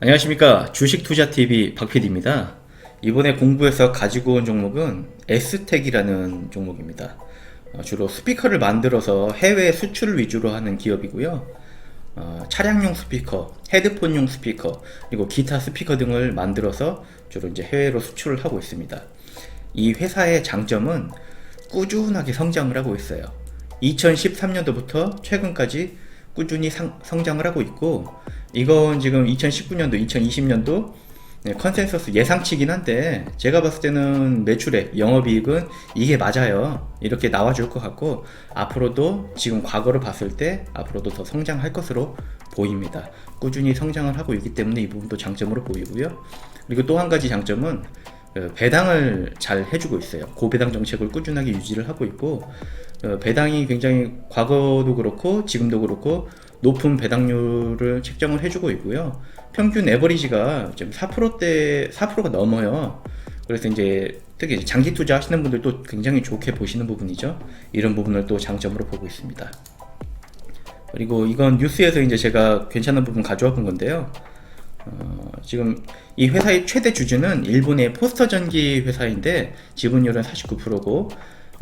안녕하십니까. 주식투자TV 박PD입니다. 이번에 공부해서 가지고 온 종목은 S택이라는 종목입니다. 주로 스피커를 만들어서 해외 수출을 위주로 하는 기업이고요. 차량용 스피커, 헤드폰용 스피커, 그리고 기타 스피커 등을 만들어서 주로 이제 해외로 수출을 하고 있습니다. 이 회사의 장점은 꾸준하게 성장을 하고 있어요. 2013년도부터 최근까지 꾸준히 성장을 하고 있고, 이건 지금 2019년도, 2020년도 컨센서스 예상치긴 한데, 제가 봤을 때는 매출액, 영업이익은 이게 맞아요. 이렇게 나와줄 것 같고, 앞으로도 지금 과거를 봤을 때 앞으로도 더 성장할 것으로 보입니다. 꾸준히 성장을 하고 있기 때문에 이 부분도 장점으로 보이고요. 그리고 또 한 가지 장점은 배당을 잘 해주고 있어요. 고배당 정책을 꾸준하게 유지를 하고 있고, 배당이 굉장히 과거도 그렇고 지금도 그렇고 높은 배당률을 책정을 해주고 있고요. 평균 에버리지가 지금 4%가 넘어요. 그래서 이제 특히 장기 투자 하시는 분들도 굉장히 좋게 보시는 부분이죠. 이런 부분을 또 장점으로 보고 있습니다. 그리고 이건 뉴스에서 이제 제가 괜찮은 부분 가져와 본 건데요. 지금 이 회사의 최대 주주는 일본의 포스터 전기 회사인데 지분율은 49%고,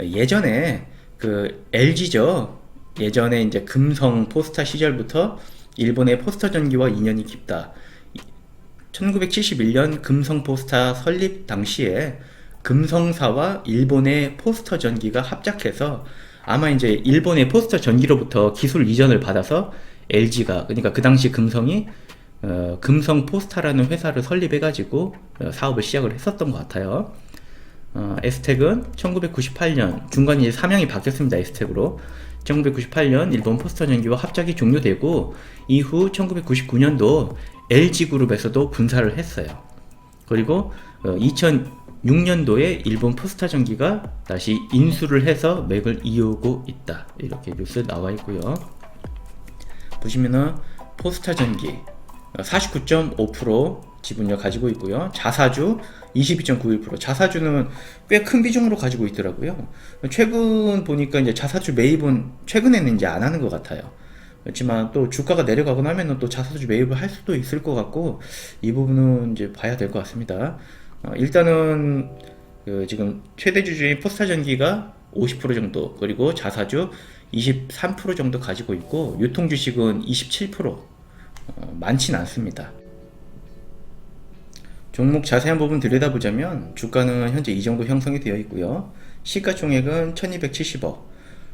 예전에 그 LG죠. 예전에 이제 금성 포스타 시절부터 일본의 포스터 전기와 인연이 깊다. 1971년 금성 포스타 설립 당시에 금성사와 일본의 포스터 전기가 합작해서, 아마 이제 일본의 포스터 전기로부터 기술 이전을 받아서 LG가, 그러니까 그 당시 금성이 금성 포스타라는 회사를 설립해가지고 사업을 시작을 했었던 것 같아요. S택은 1998년, 중간에 이제 사명이 바뀌었습니다. S택으로. 1998년 일본 포스터 전기와 합작이 종료되고, 이후 1999년도 LG그룹에서도 분사를 했어요. 그리고 2006년도에 일본 포스터 전기가 다시 인수를 해서 맥을 이어오고 있다. 이렇게 뉴스 나와 있고요. 보시면은 포스터 전기 49.5% 지분율 가지고 있고요. 자사주 22.91%. 자사주는 꽤 큰 비중으로 가지고 있더라고요. 최근 보니까 이제 자사주 매입은 최근에는 이제 안 하는 것 같아요. 그렇지만 또 주가가 내려가고 나면은 또 자사주 매입을 할 수도 있을 것 같고, 이 부분은 이제 봐야 될 것 같습니다. 일단은 지금 최대 주주인 포스타전기가 50% 정도, 그리고 자사주 23% 정도 가지고 있고, 유통 주식은 27%. 많진 않습니다. 종목 자세한 부분 들여다보자면 주가는 현재 이 정도 형성이 되어 있고요. 시가총액은 1270억.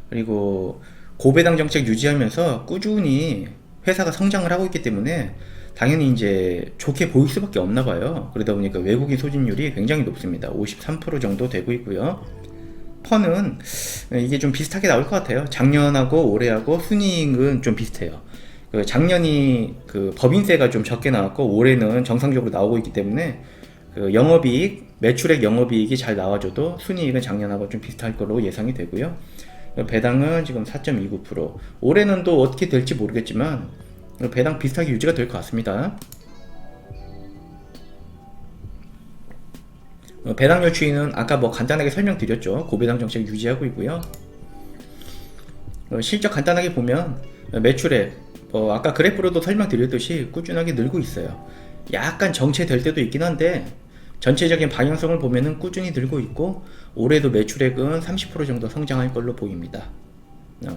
그리고 고배당 정책 유지하면서 꾸준히 회사가 성장을 하고 있기 때문에 당연히 이제 좋게 보일 수밖에 없나 봐요. 그러다 보니까 외국인 소진율이 굉장히 높습니다. 53% 정도 되고 있고요. 펀은 이게 좀 비슷하게 나올 것 같아요. 작년하고 올해하고 순이익은 좀 비슷해요. 작년이 법인세가 좀 적게 나왔고, 올해는 정상적으로 나오고 있기 때문에 영업이익, 매출액 영업이익이 잘 나와줘도 순이익은 작년하고 좀 비슷할 거로 예상이 되고요. 배당은 지금 4.29%. 올해는 또 어떻게 될지 모르겠지만 배당 비슷하게 유지가 될 것 같습니다. 배당률 추이는 아까 뭐 간단하게 설명드렸죠. 고배당 정책 유지하고 있고요. 실적 간단하게 보면 매출액, 아까 그래프로도 설명드렸듯이 꾸준하게 늘고 있어요. 약간 정체될 때도 있긴 한데 전체적인 방향성을 보면은 꾸준히 늘고 있고, 올해도 매출액은 30% 정도 성장할 걸로 보입니다.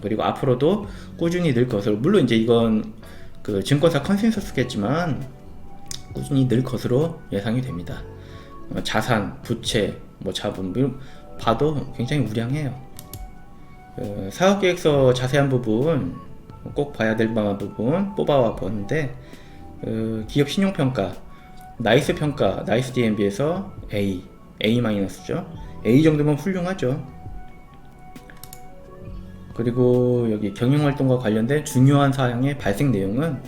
그리고 앞으로도 꾸준히 늘 것으로, 물론 이제 이건 증권사 컨센서스겠지만 꾸준히 늘 것으로 예상이 됩니다. 자산, 부채, 자본 봐도 굉장히 우량해요. 사업계획서 자세한 부분, 꼭 봐야 될 만한 부분 뽑아와 봤는데, 기업 신용평가, 나이스 평가, 나이스 DMB에서 A-죠. A 정도면 훌륭하죠. 그리고 여기 경영활동과 관련된 중요한 사항의 발생 내용은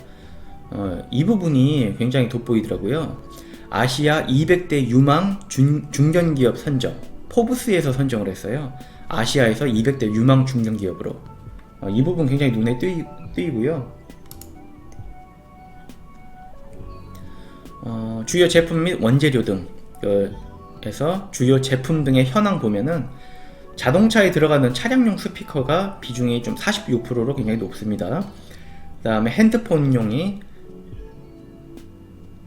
이 부분이 굉장히 돋보이더라고요. 아시아 200대 유망 중견기업 선정, 포브스에서 선정을 했어요. 아시아에서 200대 유망 중견기업으로. 이 부분 굉장히 눈에 띄고요. 주요 제품 및 원재료 등에서 주요 제품 등의 현황 보면은 자동차에 들어가는 차량용 스피커가 비중이 좀 46%로 굉장히 높습니다. 그 다음에 핸드폰용이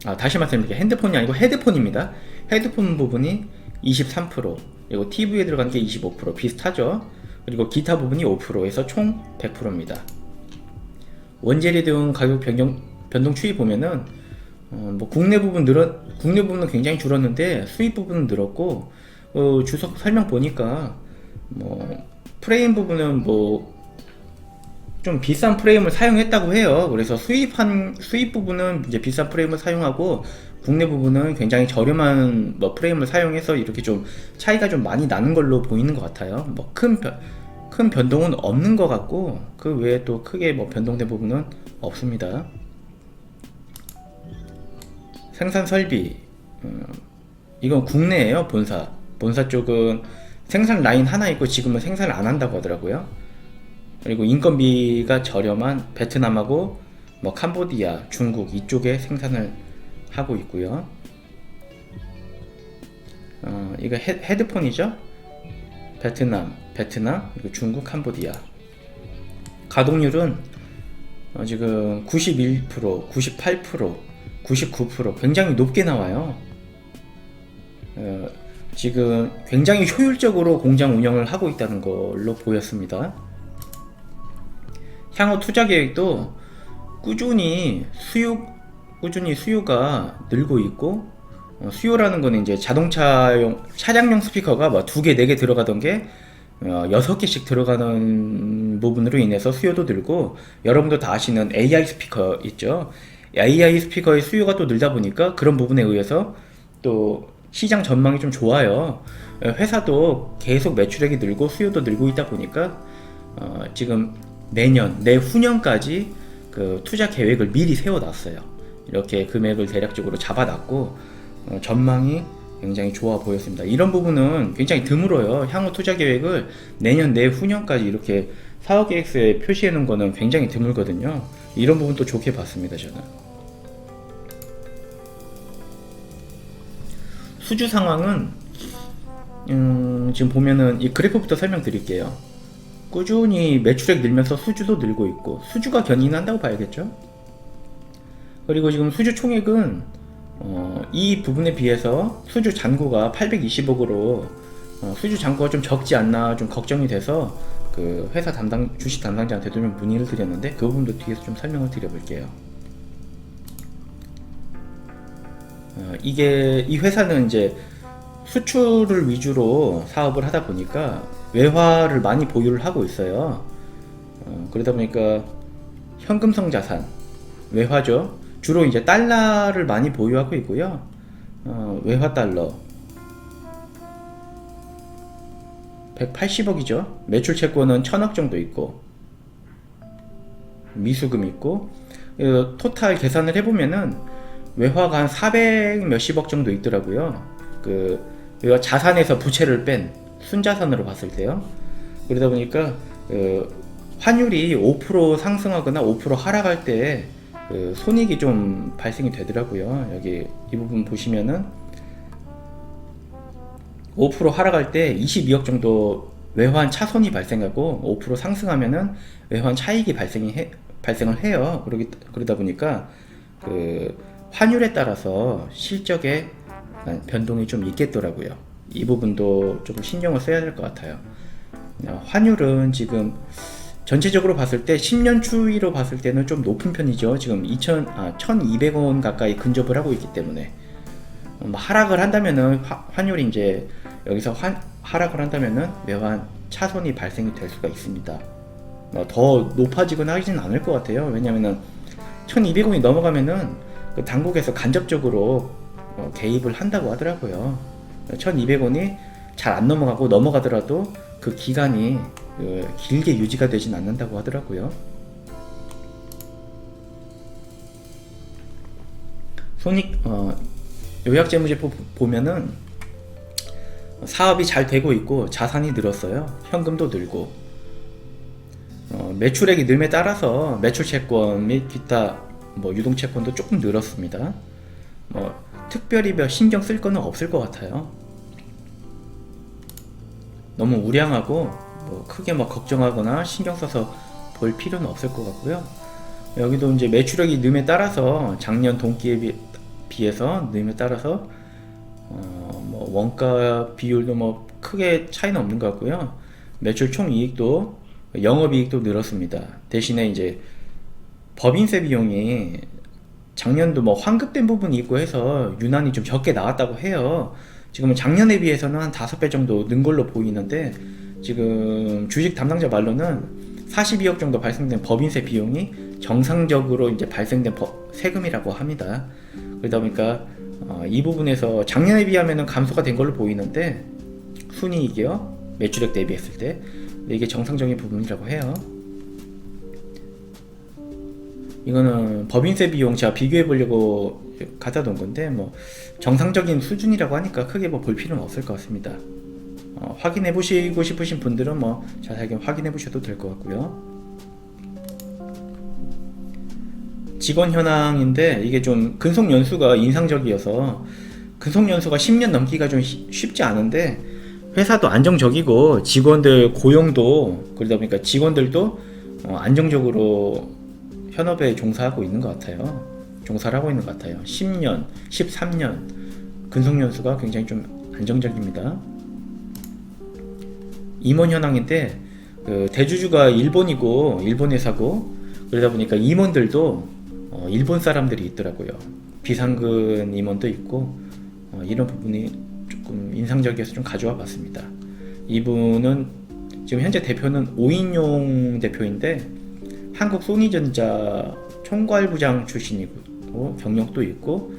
다시 말씀드릴게요. 핸드폰이 아니고 헤드폰입니다. 헤드폰 부분이 23%, 그리고 TV에 들어간 게 25%, 비슷하죠. 그리고 기타 부분이 5%에서 총 100%입니다. 원재료 등 가격 변동 추이 보면은 뭐 국내 부분은 굉장히 줄었는데 수입 부분은 늘었고, 주석 설명 보니까 뭐 프레임 부분은 뭐 좀 비싼 프레임을 사용했다고 해요. 그래서 수입 부분은 이제 비싼 프레임을 사용하고, 국내 부분은 굉장히 저렴한 뭐 프레임을 사용해서 이렇게 좀 차이가 좀 많이 나는 걸로 보이는 것 같아요. 뭐 큰 변동은 없는 것 같고, 그 외에 또 크게 뭐 변동된 부분은 없습니다. 생산 설비, 이건 국내예요. 본사 쪽은 생산 라인 하나 있고 지금은 생산을 안 한다고 하더라고요. 그리고 인건비가 저렴한 베트남하고 뭐 캄보디아, 중국 이쪽에 생산을 하고 있고요. 이거 헤드폰이죠. 베트남, 그리고 중국, 캄보디아. 가동률은 지금 91%, 98%, 99% 굉장히 높게 나와요. 지금 굉장히 효율적으로 공장 운영을 하고 있다는 걸로 보였습니다. 향후 투자 계획도 꾸준히 수요가 늘고 있고, 수요라는 거는 이제 차량용 스피커가 뭐 2개, 4개 들어가던 게 6개씩 들어가는 부분으로 인해서 수요도 늘고, 여러분도 다 아시는 AI 스피커 있죠. AI 스피커의 수요가 또 늘다 보니까 그런 부분에 의해서 또 시장 전망이 좀 좋아요. 회사도 계속 매출액이 늘고 수요도 늘고 있다 보니까 지금 내후년까지 그 투자 계획을 미리 세워놨어요. 이렇게 금액을 대략적으로 잡아놨고, 전망이 굉장히 좋아 보였습니다. 이런 부분은 굉장히 드물어요. 향후 투자 계획을 내후년까지 이렇게 사업 계획서에 표시해 놓은 거는 굉장히 드물거든요. 이런 부분도 좋게 봤습니다, 저는. 수주 상황은 지금 보면은 이 그래프부터 설명드릴게요. 꾸준히 매출액 늘면서 수주도 늘고 있고, 수주가 견인한다고 봐야겠죠. 그리고 지금 수주 총액은 이 부분에 비해서 수주 잔고가 820억으로 수주 잔고가 좀 적지 않나 좀 걱정이 돼서 그 회사 주식 담당자한테도 좀 문의를 드렸는데, 그 부분도 뒤에서 좀 설명을 드려볼게요. 이 회사는 이제 수출을 위주로 사업을 하다 보니까 외화를 많이 보유를 하고 있어요. 그러다 보니까 현금성 자산, 외화죠. 주로 이제 달러를 많이 보유하고 있고요. 외화 달러 180억이죠. 매출 채권은 1000억 정도 있고, 미수금 있고, 토탈 계산을 해보면은 외화가 한 400 몇십억 정도 있더라고요. 외화 자산에서 부채를 뺀 순자산으로 봤을 때요. 그러다 보니까 환율이 5% 상승하거나 5% 하락할 때 손익이 좀 발생이 되더라고요. 여기 이 부분 보시면은 5% 하락할 때 22억 정도 외환 차손이 발생하고, 5% 상승하면은 외환 차익이 발생을 해요. 그러다 보니까 환율에 따라서 실적에 변동이 좀 있겠더라고요. 이 부분도 좀 신경을 써야 될 것 같아요. 환율은 지금 전체적으로 봤을 때 10년 추이로 봤을 때는 좀 높은 편이죠. 지금 1200원 가까이 근접을 하고 있기 때문에 하락을 한다면은 환율이 이제 여기서 하락을 한다면은 외환 차손이 발생이 될 수가 있습니다. 더 높아지거나 하지는 않을 것 같아요. 왜냐면은 1200원이 넘어가면은 그 당국에서 간접적으로 개입을 한다고 하더라고요. 1200원이 잘 안 넘어가더라도 그 기간이 길게 유지가 되진 않는다고 하더라고요. 요약재무제 보면은 사업이 잘 되고 있고 자산이 늘었어요. 현금도 늘고, 매출액이 늘에 따라서 매출채권 및 기타 유동채권도 조금 늘었습니다. 특별히 신경 쓸 거는 없을 것 같아요. 너무 우량하고 크게 걱정하거나 신경 써서 볼 필요는 없을 것 같고요. 여기도 이제 매출액이 늘에 따라서 작년 동기에 비해서 느낌에 따라서 뭐 원가 비율도 뭐 크게 차이는 없는 것 같고요. 매출 총 이익도 영업이익도 늘었습니다. 대신에 이제 법인세 비용이 작년도 뭐 환급된 부분이 있고 해서 유난히 좀 적게 나왔다고 해요. 지금은 작년에 비해서는 한 5배 정도 는 걸로 보이는데, 지금 주식 담당자 말로는 42억 정도 발생된 법인세 비용이 정상적으로 이제 발생된 세금이라고 합니다. 그러다 보니까 이 부분에서 작년에 비하면은 감소가 된 걸로 보이는데, 순이익이요, 매출액 대비했을 때. 근데 이게 정상적인 부분이라고 해요. 이거는 법인세 비용 제가 비교해 보려고 갖다 놓은 건데, 뭐 정상적인 수준이라고 하니까 크게 뭐 볼 필요는 없을 것 같습니다. 확인해 보시고 싶으신 분들은 뭐 자세하게 확인해 보셔도 될 것 같고요. 직원 현황인데, 이게 좀 근속 연수가 인상적이어서, 근속 연수가 10년 넘기가 좀 쉽지 않은데, 회사도 안정적이고 직원들 고용도, 그러다 보니까 직원들도 안정적으로 현업에 종사하고 있는 것 같아요. 종사를 하고 있는 것 같아요. 10년, 13년 근속 연수가 굉장히 좀 안정적입니다. 임원 현황인데, 그 대주주가 일본이고 일본 회사고, 그러다 보니까 임원들도 일본 사람들이 있더라고요. 비상근 임원도 있고, 이런 부분이 조금 인상적이어서 좀 가져와 봤습니다. 이분은 지금 현재 대표는 오인용 대표인데, 한국 소니전자 총괄부장 출신이고 경력도 있고,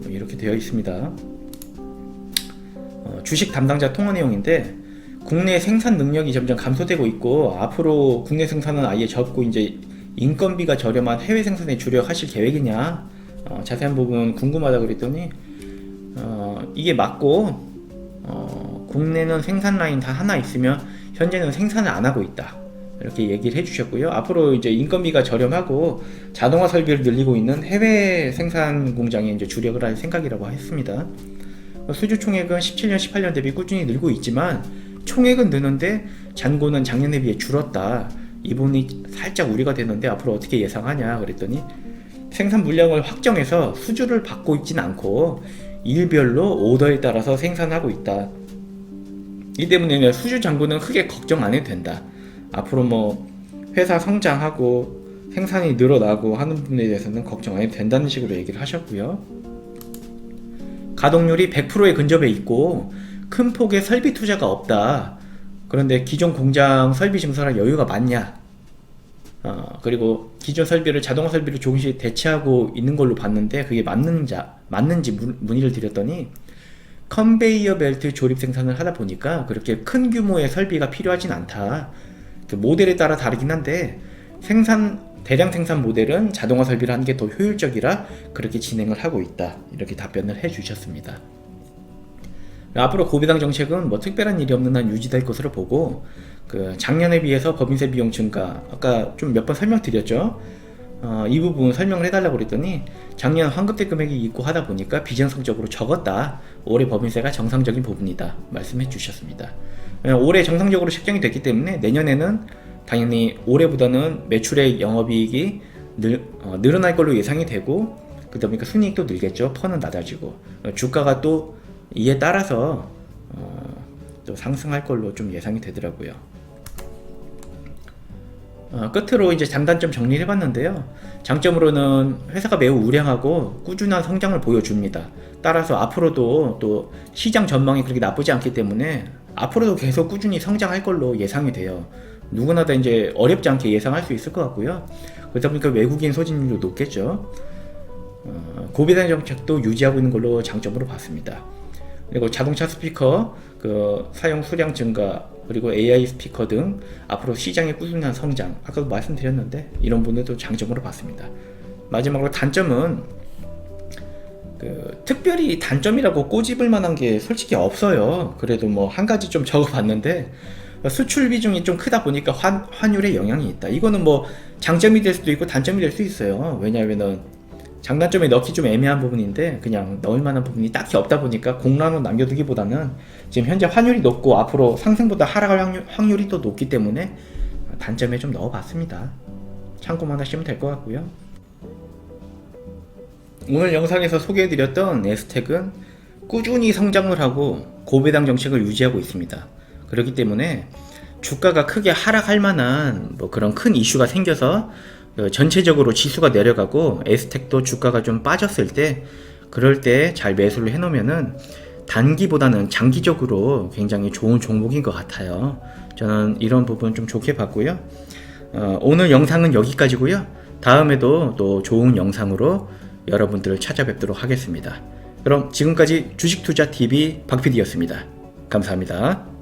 이렇게 되어 있습니다. 주식 담당자 통화 내용인데, 국내 생산 능력이 점점 감소되고 있고, 앞으로 국내 생산은 아예 접고 이제 인건비가 저렴한 해외 생산에 주력하실 계획이냐, 자세한 부분 궁금하다 그랬더니, 이게 맞고, 국내는 생산 라인 다 하나 있으면 현재는 생산을 안 하고 있다, 이렇게 얘기를 해주셨고요. 앞으로 이제 인건비가 저렴하고 자동화 설비를 늘리고 있는 해외 생산 공장에 이제 주력을 할 생각이라고 했습니다. 수주 총액은 17년, 18년 대비 꾸준히 늘고 있지만, 총액은 느는데 잔고는 작년에 비해 줄었다. 이 부분이 살짝 우려가 되는데 앞으로 어떻게 예상하냐 그랬더니, 생산 물량을 확정해서 수주를 받고 있진 않고 일별로 오더에 따라서 생산하고 있다. 이 때문에 수주 잔고는 크게 걱정 안 해도 된다. 앞으로 뭐 회사 성장하고 생산이 늘어나고 하는 부분에 대해서는 걱정 안 해도 된다는 식으로 얘기를 하셨고요. 가동률이 100%에 근접해 있고 큰 폭의 설비 투자가 없다. 그런데 기존 공장 설비 증설할 여유가 많냐? 그리고 기존 설비를 자동화 설비를 조금씩 대체하고 있는 걸로 봤는데, 그게 맞는지 문의를 드렸더니, 컨베이어 벨트 조립 생산을 하다 보니까 그렇게 큰 규모의 설비가 필요하진 않다. 그 모델에 따라 다르긴 한데, 대량 생산 모델은 자동화 설비를 하는 게 더 효율적이라 그렇게 진행을 하고 있다. 이렇게 답변을 해 주셨습니다. 앞으로 고배당 정책은 뭐 특별한 일이 없는 한 유지될 것으로 보고, 그 작년에 비해서 법인세 비용 증가, 아까 좀 몇 번 설명드렸죠. 이 부분 설명을 해달라고 그랬더니, 작년 환급대 금액이 있고 하다 보니까 비정상적으로 적었다. 올해 법인세가 정상적인 부분이다, 말씀해 주셨습니다. 올해 정상적으로 책정이 됐기 때문에 내년에는 당연히 올해보다는 매출액 영업이익이 늘어날 걸로 예상이 되고, 그러다 보니까 순이익도 늘겠죠. 퍼는 낮아지고, 주가가 또 이에 따라서 또 상승할 걸로 좀 예상이 되더라고요. 끝으로 이제 장단점 정리를 해봤는데요. 장점으로는 회사가 매우 우량하고 꾸준한 성장을 보여줍니다. 따라서 앞으로도 또 시장 전망이 그렇게 나쁘지 않기 때문에 앞으로도 계속 꾸준히 성장할 걸로 예상이 돼요. 누구나 다 이제 어렵지 않게 예상할 수 있을 것 같고요. 그러다 보니까 외국인 소진율도 높겠죠. 고배당 정책도 유지하고 있는 걸로 장점으로 봤습니다. 그리고 자동차 스피커 그 사용 수량 증가, 그리고 AI 스피커 등 앞으로 시장의 꾸준한 성장, 아까도 말씀드렸는데 이런 부분도 장점으로 봤습니다. 마지막으로 단점은 특별히 단점이라고 꼬집을 만한 게 솔직히 없어요. 그래도 뭐 한 가지 좀 적어봤는데, 수출 비중이 좀 크다 보니까 환율에 영향이 있다. 이거는 뭐 장점이 될 수도 있고 단점이 될 수 있어요. 왜냐하면은 장단점에 넣기 좀 애매한 부분인데, 그냥 넣을 만한 부분이 딱히 없다 보니까 공란으로 남겨두기보다는 지금 현재 환율이 높고 앞으로 상승보다 하락할 확률이 더 높기 때문에 단점에 좀 넣어봤습니다. 참고만 하시면 될 것 같고요. 오늘 영상에서 소개해드렸던 에스텍은 꾸준히 성장을 하고 고배당 정책을 유지하고 있습니다. 그렇기 때문에 주가가 크게 하락할 만한 뭐 그런 큰 이슈가 생겨서 전체적으로 지수가 내려가고 에스텍도 주가가 좀 빠졌을 때, 그럴 때 잘 매수를 해놓으면은 단기보다는 장기적으로 굉장히 좋은 종목인 것 같아요. 저는 이런 부분 좀 좋게 봤고요. 오늘 영상은 여기까지고요. 다음에도 또 좋은 영상으로 여러분들을 찾아뵙도록 하겠습니다. 그럼 지금까지 주식투자TV 박PD였습니다. 감사합니다.